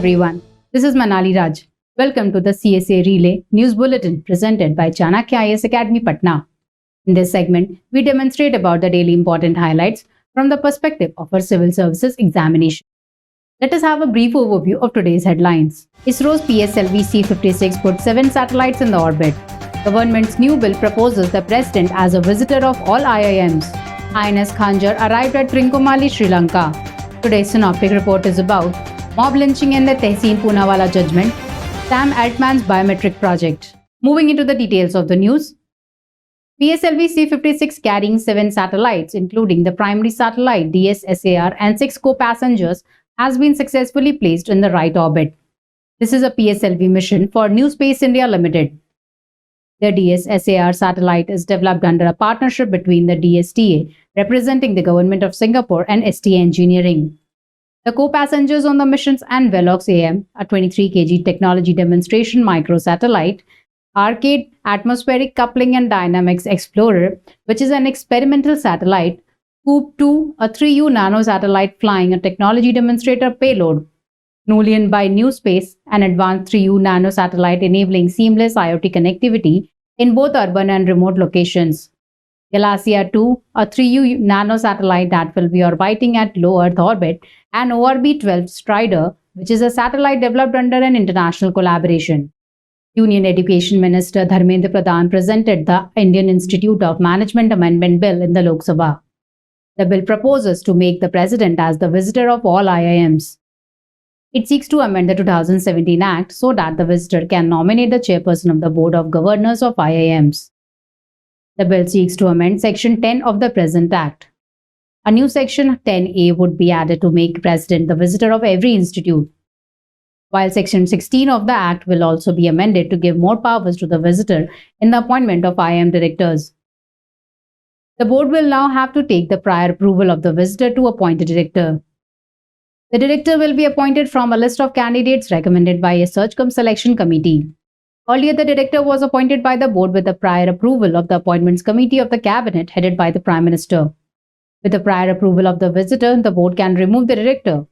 everyone, this is Manali Raj. Welcome to the CSA Relay News Bulletin presented by Chanakya IAS Academy Patna. In this segment, we demonstrate about the daily important highlights from the perspective of our civil services examination. Let us have a brief overview of today's headlines. ISRO's PSLV C-56 put 7 satellites in the orbit. Government's new bill proposes the president as a visitor of all IIMs. INS Khanjar arrived at Trincomalee, Sri Lanka. Today's Synoptic report is about mob lynching and the Tehseen Poonawalla judgment, Sam Altman's biometric project. Moving into the details of the news. PSLV C-56 carrying 7 satellites, including the primary satellite DSSAR and 6 co-passengers, has been successfully placed in the right orbit. This is a PSLV mission for New Space India Limited. The DSSAR satellite is developed under a partnership between the DSTA, representing the Government of Singapore, and STA Engineering. The co-passengers on the missions and Velox AM, a 23 kg technology demonstration microsatellite, Arcade Atmospheric Coupling and Dynamics Explorer, which is an experimental satellite, Hoop 2, a 3U nanosatellite flying a technology demonstrator payload, Nolian by New Space, an advanced 3U nanosatellite enabling seamless IoT connectivity in both urban and remote locations. Galaxia 2, a 3U nanosatellite that will be orbiting at low Earth orbit, and ORB-12 Strider, which is a satellite developed under an international collaboration. Union Education Minister Dharmendra Pradhan presented the Indian Institute of Management Amendment Bill in the Lok Sabha. The bill proposes to make the president as the visitor of all IIMs. It seeks to amend the 2017 Act so that the visitor can nominate the chairperson of the Board of Governors of IIMs. The bill seeks to amend Section 10 of the present Act. A new Section 10A would be added to make President the visitor of every institute, while Section 16 of the Act will also be amended to give more powers to the visitor in the appointment of IIM directors. The board will now have to take the prior approval of the visitor to appoint a director. The director will be appointed from a list of candidates recommended by a search cum selection committee. Earlier, the director was appointed by the board with the prior approval of the Appointments Committee of the Cabinet headed by the Prime Minister. With the prior approval of the visitor, the board can remove the director.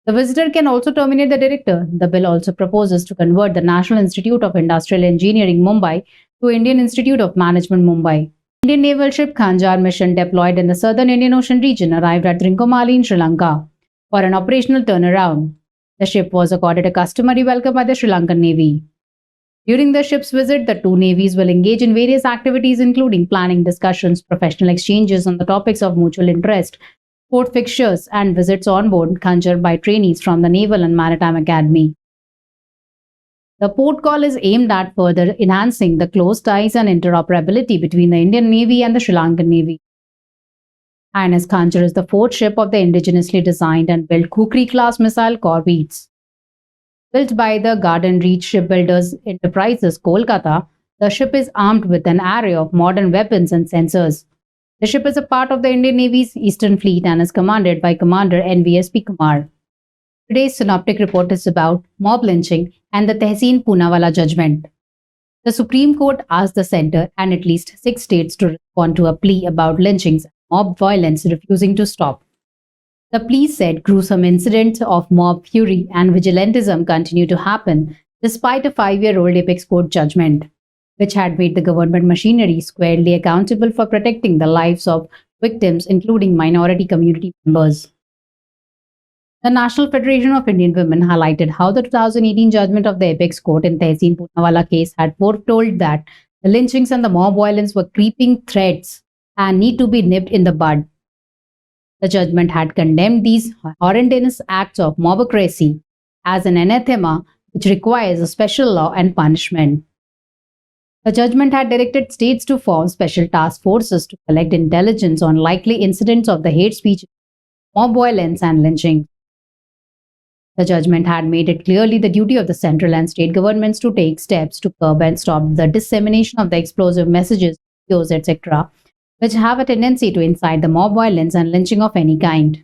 The visitor can also terminate the director. The bill also proposes to convert the National Institute of Industrial Engineering Mumbai to Indian Institute of Management Mumbai. Indian naval ship Khanjar mission deployed in the southern Indian Ocean region arrived at Trincomalee in Sri Lanka for an operational turnaround. The ship was accorded a customary welcome by the Sri Lankan Navy. During the ship's visit, the two navies will engage in various activities including planning discussions, professional exchanges on the topics of mutual interest, port fixtures, and visits on board Khanjar by trainees from the Naval and Maritime Academy. The port call is aimed at further enhancing the close ties and interoperability between the Indian Navy and the Sri Lankan Navy. INS Khanjar is the fourth ship of the indigenously designed and built Kukri-class missile corvettes. Built by the Garden Reach Shipbuilders Enterprises, Kolkata, the ship is armed with an array of modern weapons and sensors. The ship is a part of the Indian Navy's Eastern Fleet and is commanded by Commander NVSP Kumar. Today's Synoptic report is about mob lynching and the Tehseen Poonawalla judgment. The Supreme Court asked the centre and at least 6 states to respond to a plea about lynchings and mob violence refusing to stop. The plea said gruesome incidents of mob fury and vigilantism continue to happen despite a 5-year-old apex court judgment, which had made the government machinery squarely accountable for protecting the lives of victims, including minority community members. The National Federation of Indian Women highlighted how the 2018 judgment of the apex court in Tehseen Poonawalla case had foretold that the lynchings and the mob violence were creeping threats and need to be nipped in the bud. The judgment had condemned these horrendous acts of mobocracy as an anathema which requires a special law and punishment. The judgment had directed states to form special task forces to collect intelligence on likely incidents of the hate speech, mob violence, and lynching. The judgment had made it clearly the duty of the central and state governments to take steps to curb and stop the dissemination of the explosive messages, videos, etc., which have a tendency to incite the mob violence and lynching of any kind.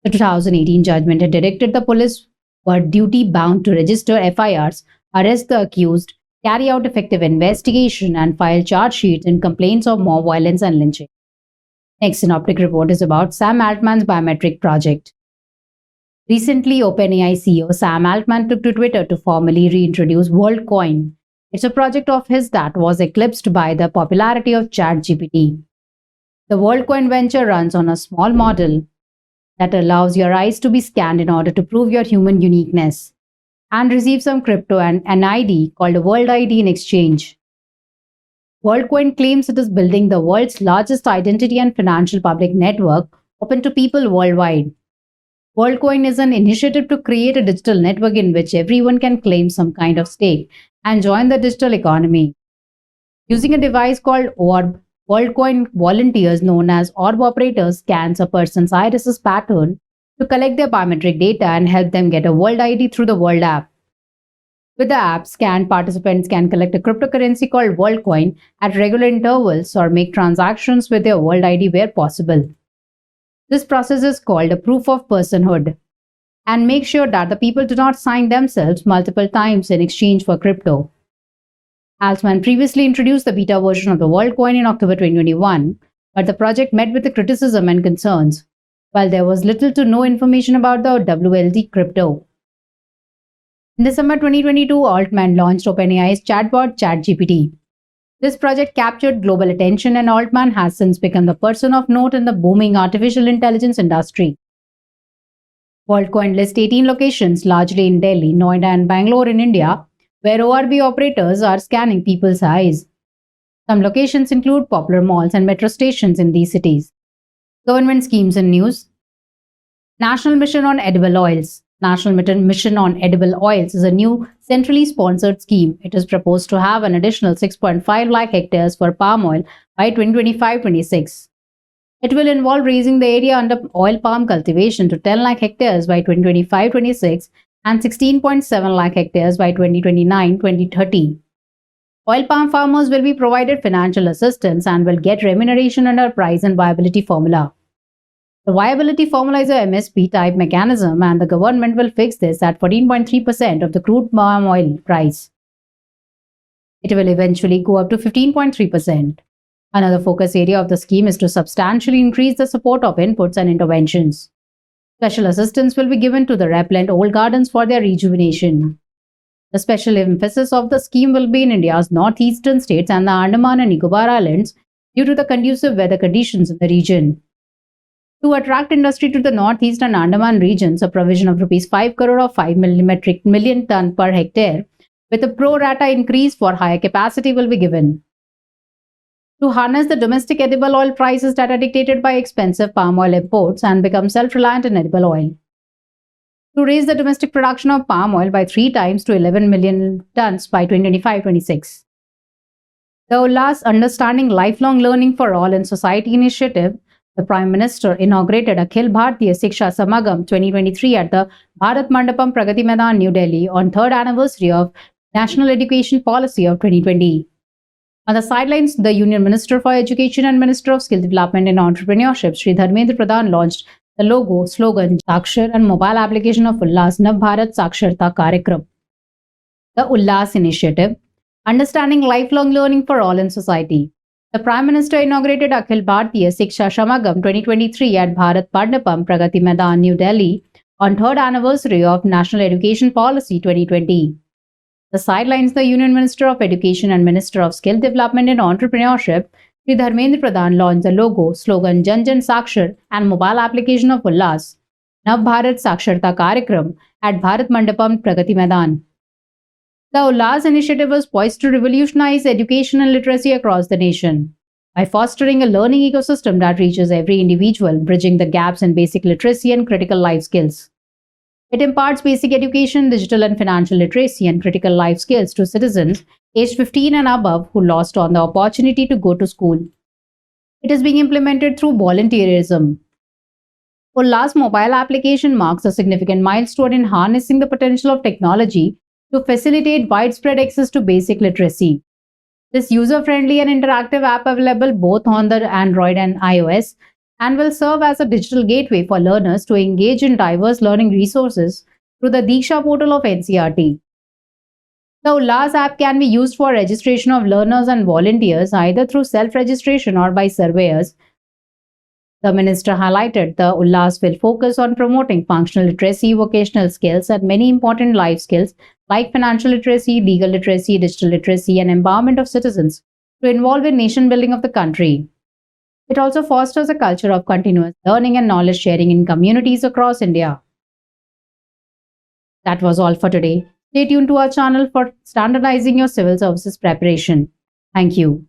The 2018 judgment had directed the police were duty-bound to register FIRs, arrest the accused, carry out effective investigation, and file charge sheets in complaints of mob violence and lynching. Next Synoptic report is about Sam Altman's biometric project. Recently, OpenAI CEO Sam Altman took to Twitter to formally reintroduce WorldCoin. It's a project of his that was eclipsed by the popularity of ChatGPT. The WorldCoin venture runs on a small model that allows your eyes to be scanned in order to prove your human uniqueness and receive some crypto and an ID called a World ID in exchange. WorldCoin claims it is building the world's largest identity and financial public network open to people worldwide. WorldCoin is an initiative to create a digital network in which everyone can claim some kind of stake and join the digital economy. Using a device called Orb, WorldCoin volunteers known as Orb operators scans a person's iris pattern to collect their biometric data and help them get a World ID through the World app. With the app, scanned participants can collect a cryptocurrency called WorldCoin at regular intervals or make transactions with their World ID where possible. This process is called a proof of personhood and make sure that the people do not sign themselves multiple times in exchange for crypto. Altman previously introduced the beta version of the WorldCoin in October 2021, but the project met with the criticism and concerns, while there was little to no information about the WLD crypto. In December 2022, Altman launched OpenAI's chatbot ChatGPT. This project captured global attention, and Altman has since become the person of note in the booming artificial intelligence industry. WorldCoin lists 18 locations, largely in Delhi, Noida, and Bangalore in India, where ORB operators are scanning people's eyes. Some locations include popular malls and metro stations in these cities. Government schemes and news. National Mission on Edible Oils. National Mission on Edible Oils is a new centrally sponsored scheme. It is proposed to have an additional 6.5 lakh hectares for palm oil by 2025-26. It will involve raising the area under oil palm cultivation to 10 lakh hectares by 2025-26 and 16.7 lakh hectares by 2029-2030. Oil palm farmers will be provided financial assistance and will get remuneration under a price and viability formula. The viability formula is a MSP type mechanism, and the government will fix this at 14.3% of the crude palm oil price. It will eventually go up to 15.3%. Another focus area of the scheme is to substantially increase the support of inputs and interventions. Special assistance will be given to the replant old gardens for their rejuvenation. The special emphasis of the scheme will be in India's northeastern states and the Andaman and Nicobar Islands due to the conducive weather conditions in the region. To attract industry to the northeast and Andaman regions, a provision of Rs 5 crore or 5 million ton per hectare with a pro rata increase for higher capacity will be given. To harness the domestic edible oil prices that are dictated by expensive palm oil imports and become self-reliant in edible oil. To raise the domestic production of palm oil by 3 times to 11 million tons by 2025-26. The Ullas Understanding Lifelong Learning for All in Society initiative, the Prime Minister inaugurated Akhil Bharatiya Shiksha Samagam 2023 at the Bharat Mandapam Pragati Maidan, New Delhi on 3rd anniversary of National Education Policy of 2020. On the sidelines, the Union Minister for Education and Minister of Skill Development and Entrepreneurship, Shri Dharmendra Pradhan, launched the logo, slogan, Sakshar and mobile application of Ullas Nav Bharat Saksharta Karyakram. The Ullas Initiative, Understanding Lifelong Learning for All in Society. The Prime Minister inaugurated Akhil Bharatiya Shiksha Samagam 2023 at Bharat Mandapam Pragati Maidan, New Delhi on 3rd anniversary of National Education Policy 2020. The sidelines, the Union Minister of Education and Minister of Skill Development and Entrepreneurship, Shri Dharmendra Pradhan, launched the logo, slogan, Jan Jan Sakshar and mobile application of Ullas Nav Bharat Saksharta Karyakram at Bharat Mandapam Pragati Maidan. The Ullas initiative was poised to revolutionize education and literacy across the nation by fostering a learning ecosystem that reaches every individual, bridging the gaps in basic literacy and critical life skills. It imparts basic education, digital and financial literacy, and critical life skills to citizens aged 15 and above who lost on the opportunity to go to school. It is being implemented through volunteerism. Ullas mobile application marks a significant milestone in harnessing the potential of technology to facilitate widespread access to basic literacy. This user-friendly and interactive app available both on the Android and iOS and will serve as a digital gateway for learners to engage in diverse learning resources through the Diksha portal of NCERT. The Ullas app can be used for registration of learners and volunteers either through self-registration or by surveyors. The minister highlighted the Ullas will focus on promoting functional literacy, vocational skills, and many important life skills like financial literacy, legal literacy, digital literacy, and empowerment of citizens to involve in nation building of the country. It also fosters a culture of continuous learning and knowledge sharing in communities across India. That was all for today. Stay tuned to our channel for standardizing your civil services preparation. Thank you.